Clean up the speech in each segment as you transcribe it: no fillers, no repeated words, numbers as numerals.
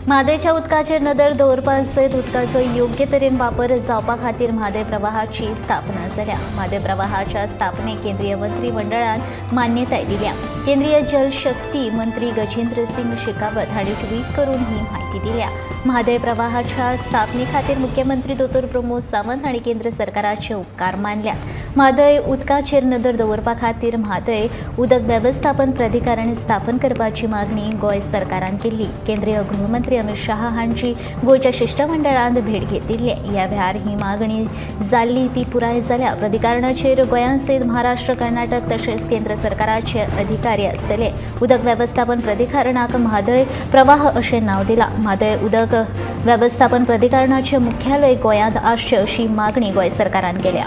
म्हादेच्या उदकाचेर नदर दवरपा सयत उदकाचो योग्य तरेन वापर जावपा खातीर म्हादय प्रवाहाची स्थापना जाल्या। म्हादय प्रवाहाच्या स्थापनेक केंद्रीय मंत्री मंडळान मान्यताय दिल्या। केंद्रीय जल शक्ती मंत्री गजेंद्र सिंग शेखावत हांणी ट्वीट करून ही म्हायती दिल्या। म्हादय प्रवाहाच्या स्थापने खातीर मुख्यमंत्री दोतोर प्रमोद सावंत हांणी केंद्र सरकाराचे उपकार मानल्यात। म्हादय उदकाचेर नदर दवरपा खातीर म्हादय उदक वेवस्थापन प्राधिकरण स्थापन करपाची मागणी गोंय सरकारान केल्ली। केंद्रीय गृहमंत्री अमित शाह हांची गोंयच्या शिष्टमंडळान भेट घेतिल्ली। ह्या वेळार ही मागणी जाल्ली ती पुराय जाल्या। प्राधिकरणाचेर गोंयां सयत महाराष्ट्र, कर्नाटक तशेंच केंद्र सरकाराचे अधिकारी आसतले। उदक वेवस्थापन प्राधिकरणाक म्हादय प्रवाह अशें नांव दिलां। म्हादय उदक वेवस्थापन प्राधिकरणाचें मुख्यालय गोंयांत आसचें अशी मागणी गोंय सरकारान केल्या।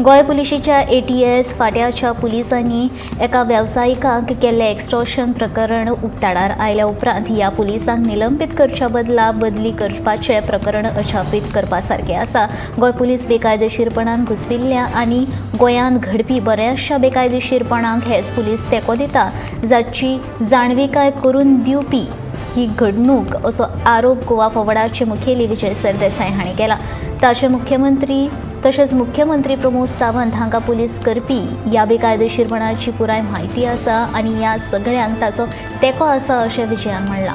गोंय पुलिशेच्या ATS फाट्याच्या पुलिसांनी एका वेवसायिकाक केल्ले एक्स्टॉर्शन प्रकरण उक्ताडार आयल्या उपरांत ह्या पुलिसांक निलंबीत करच्या बदला बदली करपाचें प्रकरण अचापीत करपा सारकें आसा। गोंय पुलीस बेकायदेशीरपणान घुसपिल्ल्या आनी गोंयांत घडपी बऱ्याचशा बेकायदेशीरपणांक हेच पुलीस तेंको दिता, जाची जाणविकाय करून दिवपी ही घडणूक असो आरोप गोवा फॉरवर्डाचे मुखेली विजय सरदेसाय हांणी केला। तशेंच मुख्यमंत्री प्रमोद सावंत हांकां पुलीस करपी ह्या बेकायदेशीरपणाची पुराय म्हायती आसा आनी ह्या सगळ्यांक ताचो तेंको आसा अशें विजयान म्हणलां।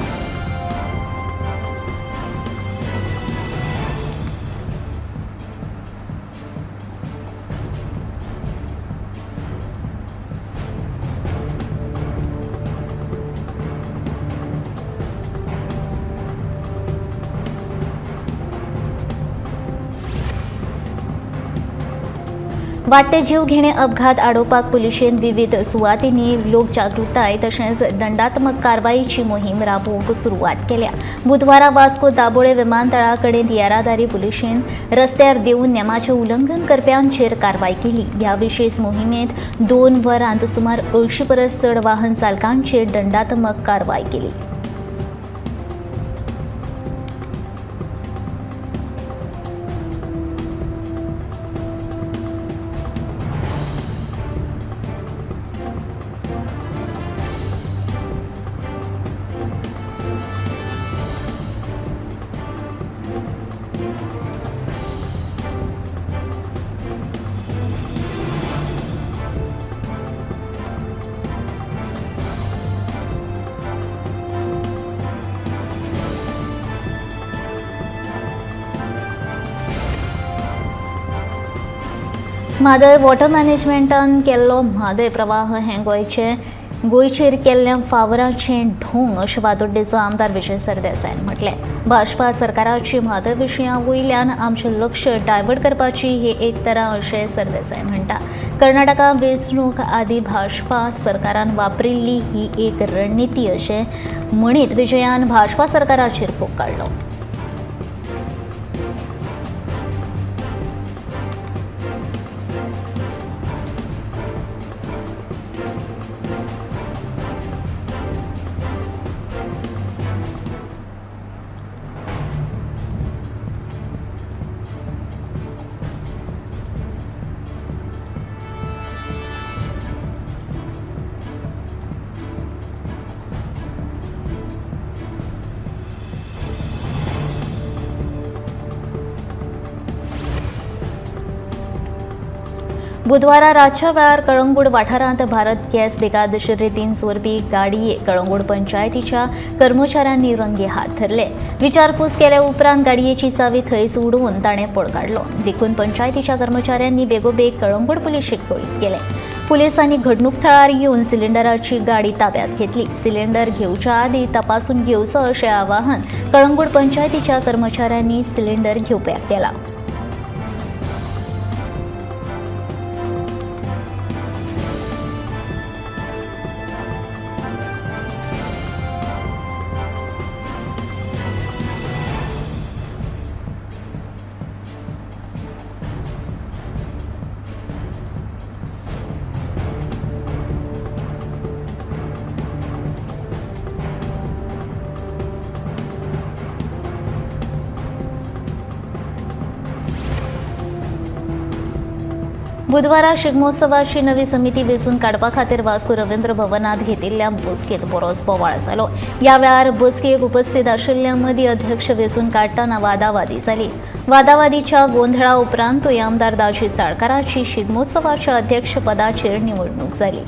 वाडटे जीव घेणे अपघात आडोवपाक पुलिशेन विविध सुवातींनी लोकजागृताय तशेंच दंडात्मक कारवायेची मोहीम राबोवंक सुरवात केल्या। बुधवारा वास्को दाबोळे विमानतळा कडेन येरादारी पुलिशेन रस्त्यार देऊन नेमाचें उल्लंघन करप्यांचेर कारवाय केली। ह्या विशेष मोहिमेंत 2 वरांत सुमार 80 परस चड वाहन चालकांचेर दंडात्मक कारवाय केली। म्हादय वॉटर मॅनेजमेंटान केल्लो म्हादय प्रवाह हें गोंयचेर केल्ल्या फावराचें ढोंग अशें वातोड्डेचो आमदार विजय सरदेसायन म्हटलें। भाजपा सरकाराची म्हादय विशया वयल्यान आमचें लक्ष डायवर्ट करपाची ही एक तरा अशें सरदेसाय म्हणटा। कर्नाटका वेंचणूक आदी भाजपा सरकारान वापरिल्ली ही एक रणनीती अशें म्हणीत विजयान भाजपा सरकाराचेर फोग काडलो। बुधवारा रातच्या वेळार कळंगूट वाठारांत भारत गॅस बेकायदेशीर रितीन चोरपी गाडयेक कळंगूट पंचायतीच्या कर्मचाऱ्यांनी रंगे हात धरले। विचारपूस केल्या उपरांत गाडयेची चावी थंयच उडोवन ताणें पळ काडलो। देखून पंचायतीच्या कर्मचाऱ्यांनी बेगोबेग कळंगूट पुलिशेक कळीत केलें। पुलिसांनी घडणूक थळार येवन सिलिंडराची गाडी ताब्यात घेतली। सिलिंडर घेवच्या आदी तपासून घेवचो अशें आवाहन कळंगूट पंचायतीच्या कर्मचाऱ्यांनी सिलिंडर घेवप्याक केलां। बुधवारा शिगमोत्सवाची नवी समिती वेंचून काडपा खातीर वास्को रवींद्र भवनात घेतिल्ल्या बसकेत बरोच बोवाळ जालो। ह्या वेळार बसकेक उपस्थित आशिल्ल्या मदीं अध्यक्ष वेंचून काडटना वादावादी जाली। वादावादीच्या गोंधळा उपरांतूय आमदार दाजी साळकाराची शिगमोत्सवाच्या अध्यक्षपदाचेर निवडणूक जाली।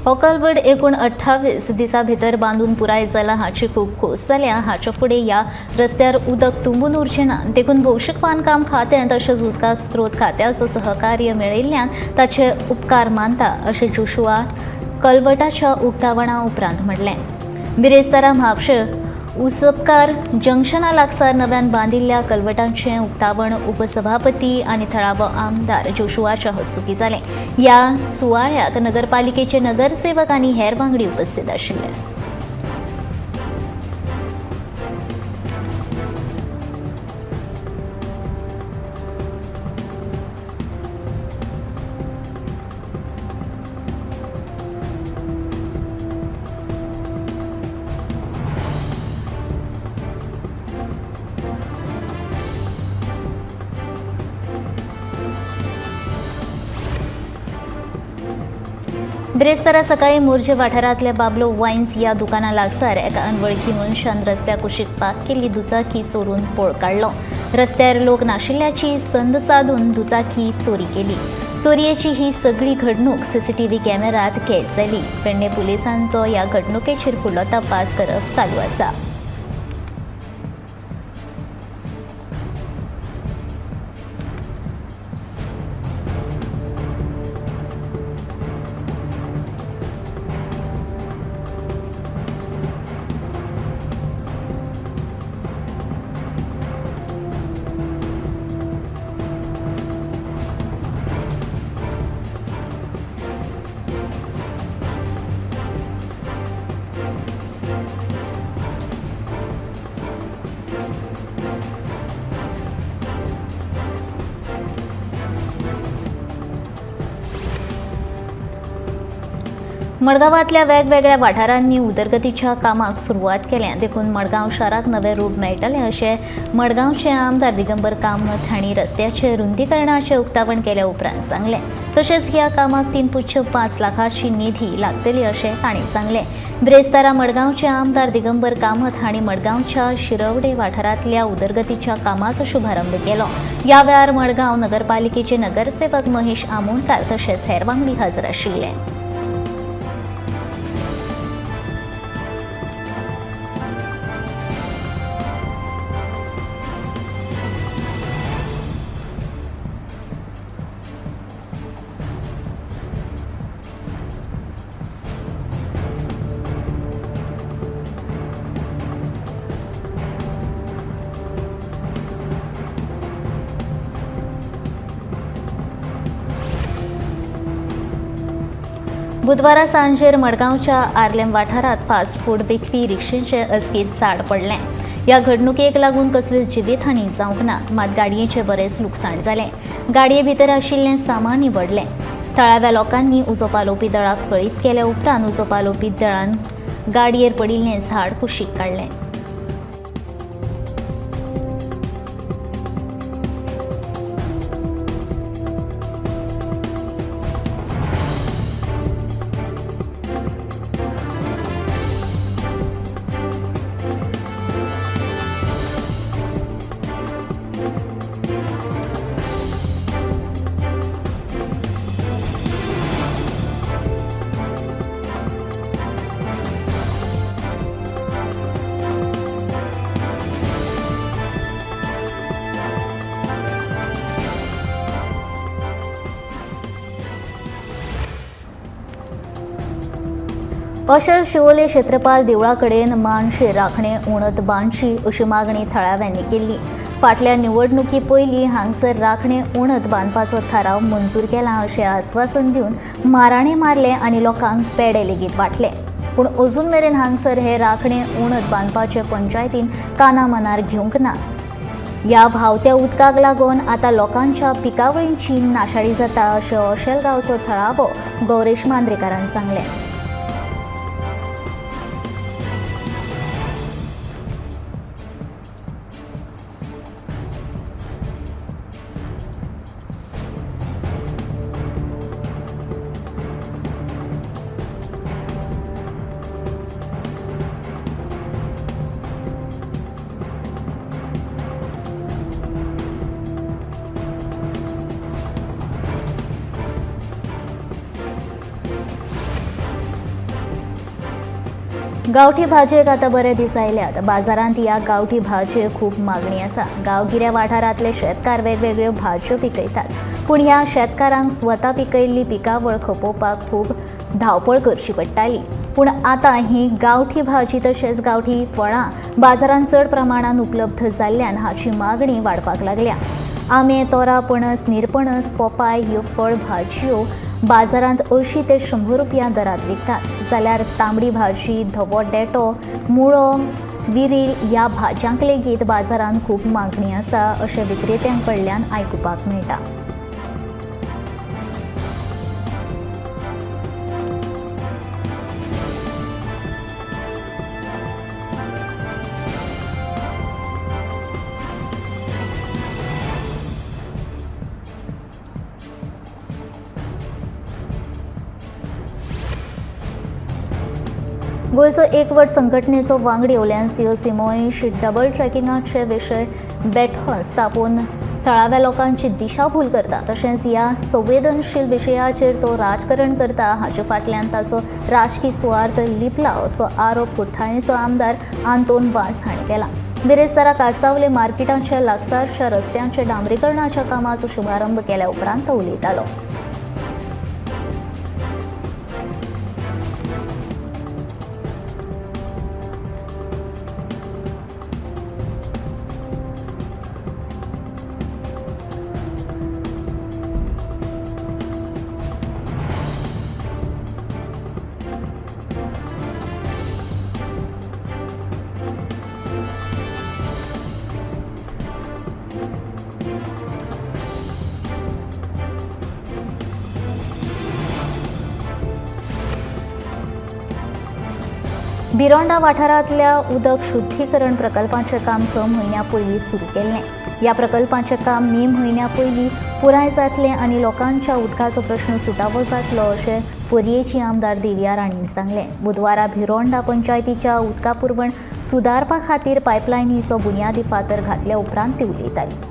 हो कलवड एकूण 28 दिसां भितर बांदून पुराय जाला हाची खूब खोस जाल्या। हाचे फुडें ह्या रस्त्यार उदक तुंबून उरचें ना देखून भौशीक बांदकाम खातें तशेंच उदका स्त्रोत खात्याचो सहकार्य मेळयिल्ल्यान ताचे उपकार मानता अशें जोशुआ कलवटाच्या उक्तावणा उपरांत म्हणलें। बिरेस्तारा म्हापशें उसपकार जंक्शना लागसार नव्यान बांदिल्ल्या कलवटांचें उक्तावण उपसभापती आनी थळावो आमदार जोशुआच्या हस्तुकीं जालें। ह्या सुवाळ्याक नगरपालिकेचे नगरसेवक आनी हेर वांगडी उपस्थित आशिल्ले। बिरेस्तारा सकाळी मोर्जे वाठारांतल्या बाबलो वायन्स ह्या दुकाना लागसार एका अनवळखी मनशान रस्त्याक कुशीक पार्क केल्ली दुचाकी चोरून पळ काडलो। रस्त्यार लोक नाशिल्ल्याची संद साधून दुचाकी चोरी केली। चोरयेची ही सगळी घडणूक सीसीटीव्ही कॅमेरात कैद जाली। पेडणे पुलिसांचो ह्या घडणुकेचेर फुडलो तपास करप चालू आसा। मडगांवांतल्या वेगवेगळ्या वाठारांनी उदरगतीच्या कामाक सुरवात केल्या देखून मडगांव शाराक नवे रूप मेळटलें अशें मडगांवचे आमदार दिगंबर कामत हांणी रस्त्याचे रुंदीकरणाचें उक्तावण केल्या उपरांत सांगलें। तशेंच ह्या कामाक 3.5 लाखाची निधी लागतली अशें तांणी सांगलें। बिरेस्तारा मडगांवचे आमदार दिगंबर कामत हांणी मडगांवच्या शिरवडे वाठारांतल्या उदरगतीच्या कामाचो शुभारंभ केलो। ह्या वेळार मडगांव नगरपालिकेचे नगरसेवक महेश आमोणकार तशेंच हेर वांगडी हाजीर आशिल्ले। बुधवारा सांजेर मडगांवच्या आर्लेम वाठारात फास्ट फूड विकपी रिक्षेचे अचकीत साड पडलें। ह्या घडणुकेक लागून कसलीच जिवीतहानी जावंक ना, मात गाडयेचें बरेंच लुकसाण जालें। गाडये भितर आशिल्लें सामान इबडलें। थळाव्या लोकांनी उजो पालोवपी दळाक कळीत केल्या उपरांत उजो पालोवपी दळान गाडयेर पडिल्लें झाड कुशीक काडलें। अशें शिवोले क्षेत्रपाल देवळा कडेन मानशें राखणें उणत बांदची अशी मागणी थळाव्यांनी केल्ली. फाटल्या निवडणुकी पयलीं हांगसर राखणें उणत बांदपाचो थाराव मंजूर केला अशें आस्वासन दिवन माराणें मारले आनी लोकांक पेडे लेगीत वांटले. पूण अजून मेरेन हांगसर हे राखणें उणत बांदपाचे पंचायतीन काना मनार घेवंक ना. ह्या व्हांवत्या उदकाक लागून आतां लोकांच्या पिकावळींची नाशाडी जाता अशें अशेल गांवचो थळावो गौरेश मांद्रेकारान सांगलें. गांवठी भाजयेक आतां बरे दीस आयल्यात. बाजारांत ह्या गांवठी भाजयेक खूब मागणी आसा. गांवगिऱ्या वाठारांतले शेतकार वेगवेगळ्यो भाजयो पिकयतात. पूण ह्या शेतकारांक स्वता पिकयल्ली पिकावळ खपोवपाक खूब धांवपळ करची पडटाली. पूण आतां ही गांवठी भाजी तशेंच गांवठी फळां बाजारांत चड प्रमाणांत उपलब्ध जाल्ल्यान हाची मागणी वाडपाक लागल्या. आंबे, तोरां, पणस, निरपणस, पोपाय ह्यो फळ भाजयो बाजारांत 80 ते 100 रुपया दरांत विकतात. जाल्यार तांबडी भाजी, धवो डेटो, मुळो, विरील ह्या भाज्यांक लेगीत बाजारांत खूब मागणी आसा अशें विक्रेत्यां कडल्यान आयकुपाक मेळटा. गोंयचो एकवट संघटनेचो वांगडी येवल्यान सीओसीमोईश डबल ट्रॅकिंगाचे विशय बेठो स्थापून थळाव्या लोकांची दिशाभूल करता. तशेंच ह्या संवेदनशील विशयाचेर तो राजकारण करता हाचे फाटल्यान ताचो राजकी सुवार्थ लिपला असो आरोप कुठ्ठाळेचो आमदार आंतोन वास हांणी केला. बिरेस्तारा कांसावले मार्केटाच्या लागसारच्या रस्त्यांच्या डांबरीकरणाच्या कामाचो शुभारंभ केल्या उपरांत तो उलयतालो. बिरोंडा वाठारांतल्या उदक शुद्धीकरण प्रकल्पाचें काम 6 म्हयन्यां पयलीं सुरू केल्लें. ह्या प्रकल्पाचें काम मे म्हयन्या पयलीं पुराय जातलें आनी लोकांच्या उदकाचो प्रश्न सुटावो जातलो अशें पर्येची आमदार दिव्या राणीन सांगलें. बुधवारा बिरोंडा पंचायतीच्या उदका पुरवण सुदारपा खातीर पायपलायनीचो बुन्यादी फातर घातल्या उपरांत ती उलयताली.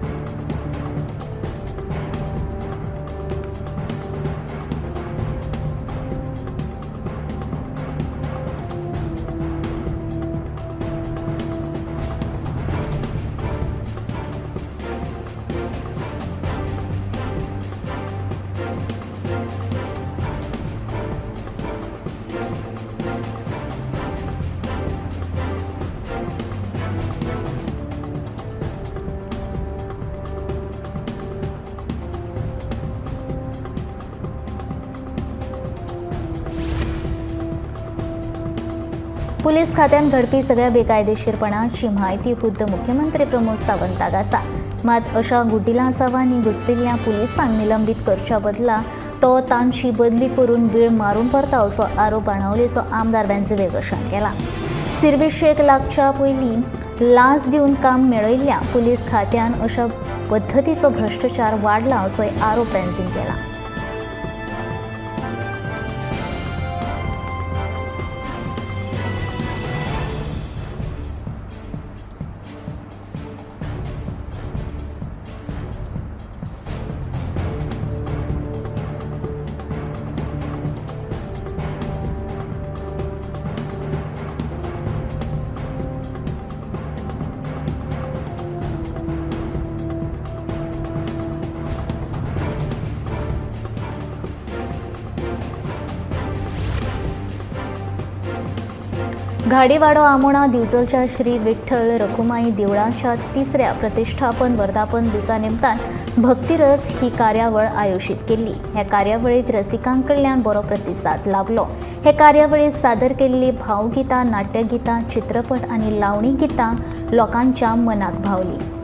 पुलीस खात्यान घडपी सगळ्या बेकायदेशीरपणाची म्हायती खुद्द मुख्यमंत्री प्रमोद सावंताक आसा. मात अशा गुड्डिलां सावांनी घुसपिल्ल्या पुलिसांक निलंबीत करच्या बदला तो तांची बदली करून वेळ मारून परता असो आरोप बाणावलेचो आमदार बेंझे वेगशान केला. सिरविशेक लागच्या पयलीं लांच दिवन काम मेळयल्ल्या पुलीस खात्यान अशा पद्दतीचो भ्रष्टाचार वाडला असोय आरोप बेंझीन केला. घाडीवाडो आमोणा दिवचलच्या श्री विठ्ठल रखुमाई देवळाच्या 3ऱ्या प्रतिष्ठापन वर्धापन दिसा निमतान भक्तिरस ही कार्यावळ आयोजित केली। ह्या कार्यावळीक रसिकांकडल्यान बरो प्रतिसाद लाभलो। हे कार्यावळीत सादर केल्ली भावगितां, नाट्यगितां, चित्रपट आनी लावणी गितां लोकांच्या मनाक भावली।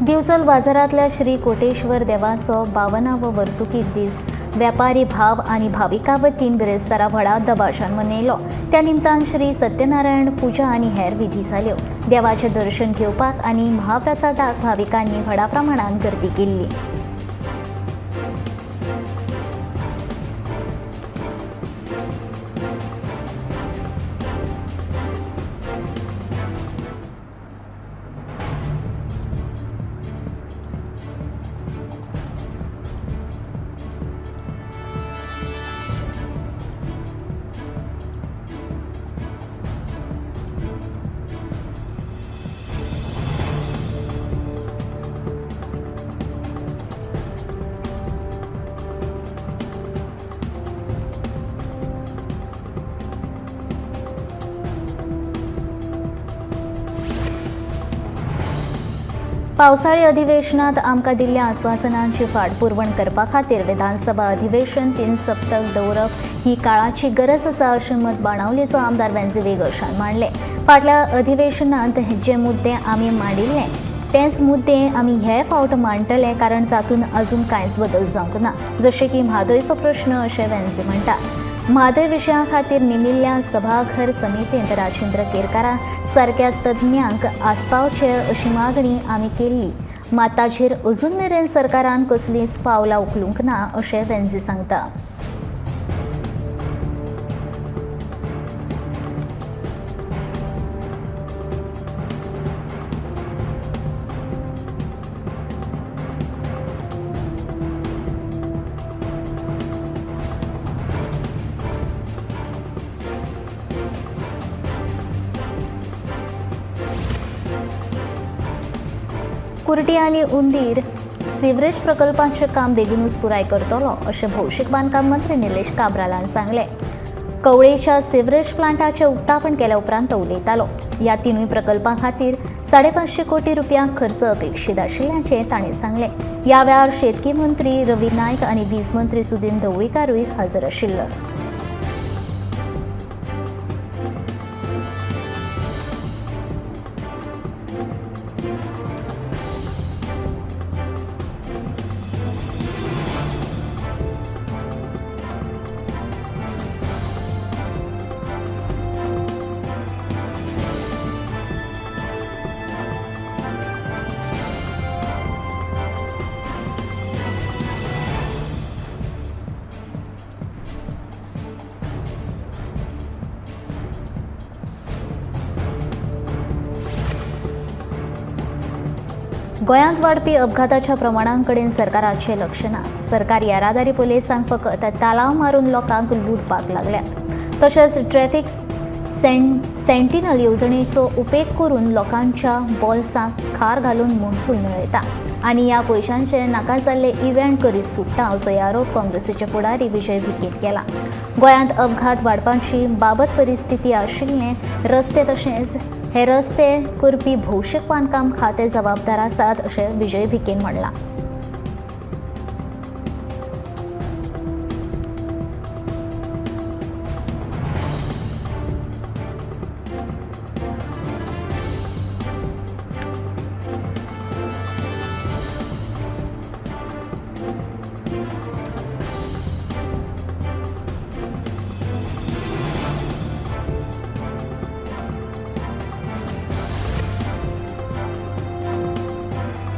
दिवचल बाजारांतल्या श्री कोटेश्वर देवाचो 52वो वर्सुकी दीस वेपारी भाव आनी भाविकां वतीन बिरेस्तारा व्हडा दबाशान मनयलो। त्या निमतान श्री सत्यनारायण पुजा आनी हेर विधी जाल्यो। देवाचें दर्शन घेवपाक आनी महाप्रसादाक भाविकांनी व्हडा प्रमाणान गर्दी केल्ली। पावसाळी अधिवेशनात आमकां दिल्ल्या आस्वासनांची फाटपुरवण करपा खातीर विधानसभा अधिवेशन 3 सप्तक दवरप ही काळाची गरज आसा अशें मत बाणावलेचो आमदार वेंजी वेगळशान मांडले। फाटल्या अधिवेशनांत जे मुद्दे आमी मांडिल्ले तेच मुद्दे आमी हे फावट मांडटले, कारण तातूंत अजून कांयच बदल जावंक ना, जशें की म्हादयचो प्रश्न अशें वेंजी म्हणटा। म्हादय विशया खातीर नेमिल्ल्या सभाघर समितींत राजेंद्र केरकारा सारक्या तज्ञांक आस्पावचे अशी मागणी आमी केल्ली, मात ताचेर अजून मेरेन सरकारान कसलींच पावलां उखलूंक ना अशें वेंजी सांगता। कुर्टी आनी उंदीर सिवरेज प्रकल्पांचें काम बेगीनूच पुराय करतलो अशें भौशीक बांदकाम मंत्री निलेश काब्रालान सांगलें। कवळेच्या सिवरेज प्लांटाचें उक्तावण केल्या उपरांत तो उलयतालो। ह्या तिनूय प्रकल्पां खातीर 550 कोटी रुपया खर्च अपेक्षीत आशिल्ल्याचें ताणें सांगलें। ह्या वेळार शेतकी मंत्री रवी नायक आनी वीज मंत्री सुदीन ढवळीकारूय हाजीर आशिल्लो। गोंयांत वाडपी अपघाताच्या प्रमाणांकडेन सरकाराचें लक्ष ना। सरकारी येरादारी पुलिसांक फकत तालाव मारून लोकांक लुटपाक लागल्यात। तशेंच ट्रॅफिक सेंटिनल येवजणेचो उपेग करून लोकांच्या बोल्सांत खार घालून महसूल मेळयता आनी ह्या पयशांचे नाका जाल्ले इव्हेंट करीत सुट्टा असो आरोप काँग्रेसीचे फुडारी विजय विकेन केला। गोंयांत अपघात वाडपाची बाबत परिस्थिती आशिल्ले रस्ते तशेंच हे रस्ते करपी भौशीक बांदकाम खाते जबाबदार आसात अशें विजय विकेन म्हणलां।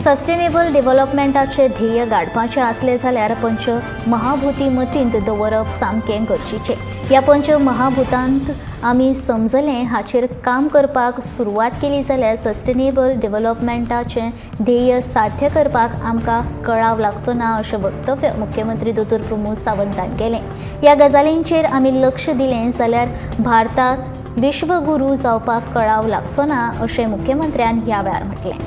सस्टेनेबल डेव्हलपमेंटाचे ध्येय गाडपाचे असले जाल्यार पंच महाभूती मतींत दवरप सामकें गरजेचें. ह्या पंच महाभूतांत आमी समजलें हाचेर काम करपाक सुरवात केली जाल्यार सस्टेनेबल डेव्हलपमेंटाचें ध्येय साध्य करपाक आमकां कळाव लागचो ना अशें वक्तव्य मुख्यमंत्री दोतोर प्रमोद सावंतान केलें. ह्या गजालींचेर आमी लक्ष दिलें जाल्यार भारताक विश्वगुरू जावपाक कळाव लागचो ना अशें मुख्यमंत्र्यान ह्या वेळार म्हटलें.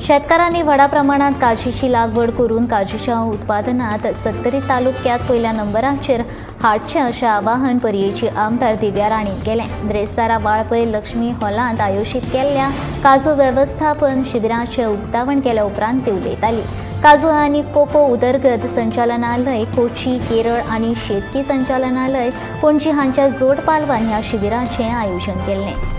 शेतकारांनी व्हडा प्रमाणात काजीची लागवड करून काजीच्या उत्पादनात 70 तालुक्यात पहिल्या नंबराचेर हाडचें अशें आवाहन पर्येची आमदार दिव्या राणीन केलें. ब्रेस्तारा वाळपय लक्ष्मी हॉलांत आयोजीत केल्ल्या काजू वेवस्थापन शिबिराचें उक्तावण केल्या उपरांत ती उलयताली. काजू आनी कोको उदरगत संचालनालय, कोची, केरळ आनी शेतकी संचालनालय, पणजी हांच्या जोड पालवान ह्या शिबिराचें आयोजन केल्लें.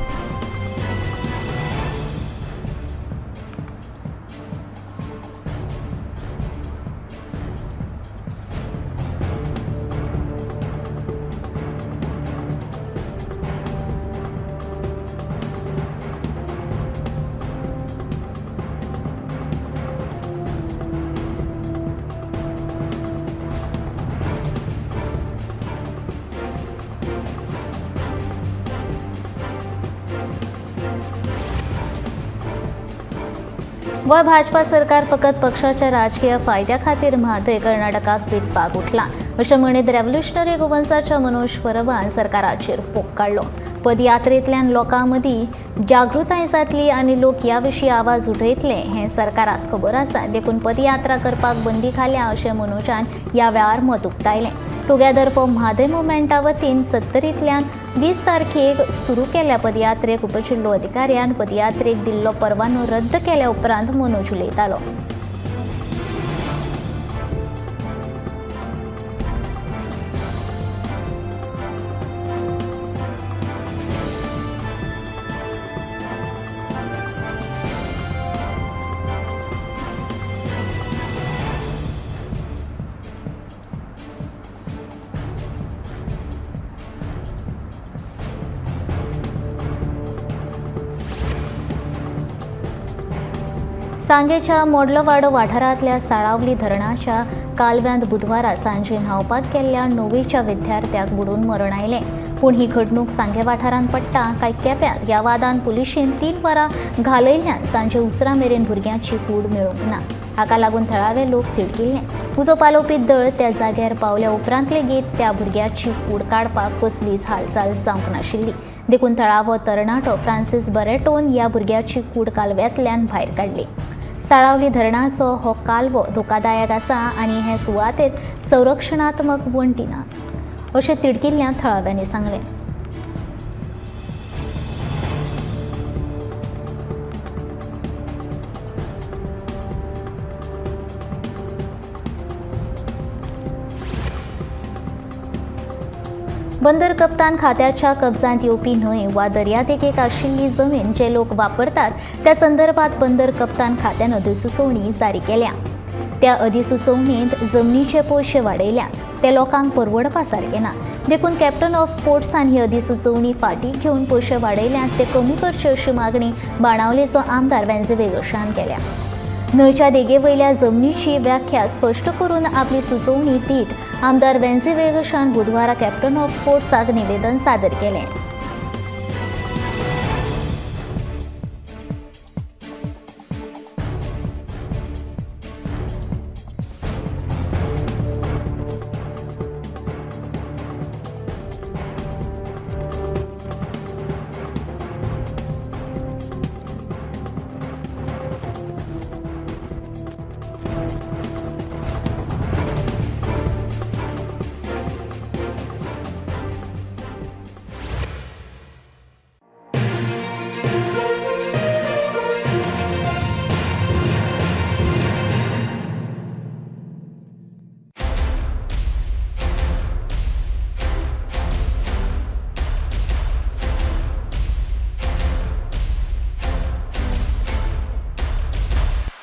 व भाजपा सरकार फकत पक्षाच्या राजकीय फायद्या खातीर म्हादय कर्नाटकाक विकपाक उठला अशें म्हणीत रेव्होल्युशनरी गोवन्साच्या मनोज परबान सरकाराचेर फोग काडलो. पदयात्रेंतल्यान लोकां मदीं जागृताय जातली आनी लोक ह्या विशीं आवाज उठयतले हें सरकाराक खबर आसा. देखून पदयात्रा करपाक बंदी घाल्या अशें मनोजान ह्या वेळार मत उक्तायलें. टुगेदर फॉर म्हादय मुवमेंटा वतीन 70तल्यान 20 तारखेक सुरू केल्ल्या पदयात्रेक उपजिल्लो अधिकाऱ्यान पदयात्रेक दिल्लो परवानो रद्द केल्या उपरांत मनोज उलयतालो. सांगेच्या मोडलोवाडो वाठारांतल्या साळावली धरणाच्या कालव्यांत बुधवारा सांजे न्हावपाक गेल्ल्या 9वीच्या विद्यार्थ्याक बुडून मरण आयलें. पूण ही घडणूक सांगे वाठारांत पडटा काय केप्यां ह्या वादान पुलिशेन 3 वरां घालयल्ल्यान सांजे उसरां मेरेन भुरग्याची कूड मेळूंक ना. हाका लागून थळावे लोक तिडकिल्ले. उजो पालोवपी दळ त्या जाग्यार पावल्या उपरांत लेगीत त्या भुरग्याची कूड काडपाक कसलीच हालचाल जावंक नाशिल्ली. देखून थळावो तरणाटो फ्रांसीस बरेटोन ह्या भुरग्याची कूड कालव्यांतल्यान भायर काडली. साळावली धरणाचो हो कालवो धोकादायक आसा आनी हे सुवातेर संरक्षणात्मक वण्टी ना अशें तिडकिल्ल्या थळाव्यांनी सांगलें. बंदर कप्तान खात्याच्या कब्जांत येवपी न्हंय वा दर्यादेगेक आशिल्ली जमीन जे लोक वापरतात त्या संदर्भात बंदर कप्तान खात्यान अधिसुचोवणी जारी केल्या. त्या अधिसुचोवणींत जमनीचे पयशे वाडयल्यात ते लोकांक परवडपा सारकें ना. देखून कॅप्टन ऑफ पोर्ट्सान ही अधिसुचोवणी फाटीं घेवन पयशे वाडयल्यात ते कमी करचे अशी मागणी बाणावलेचो आमदार वेंजे वेगशान केल्या. न्हंयच्या देगेवयल्या जमनीची व्याख्या स्पश्ट करून आपली सुचोवणी दीत आमदार वेंजे वेगशान बुधवारा कॅप्टन ऑफ पोर्ट्साक निवेदन सादर केलें.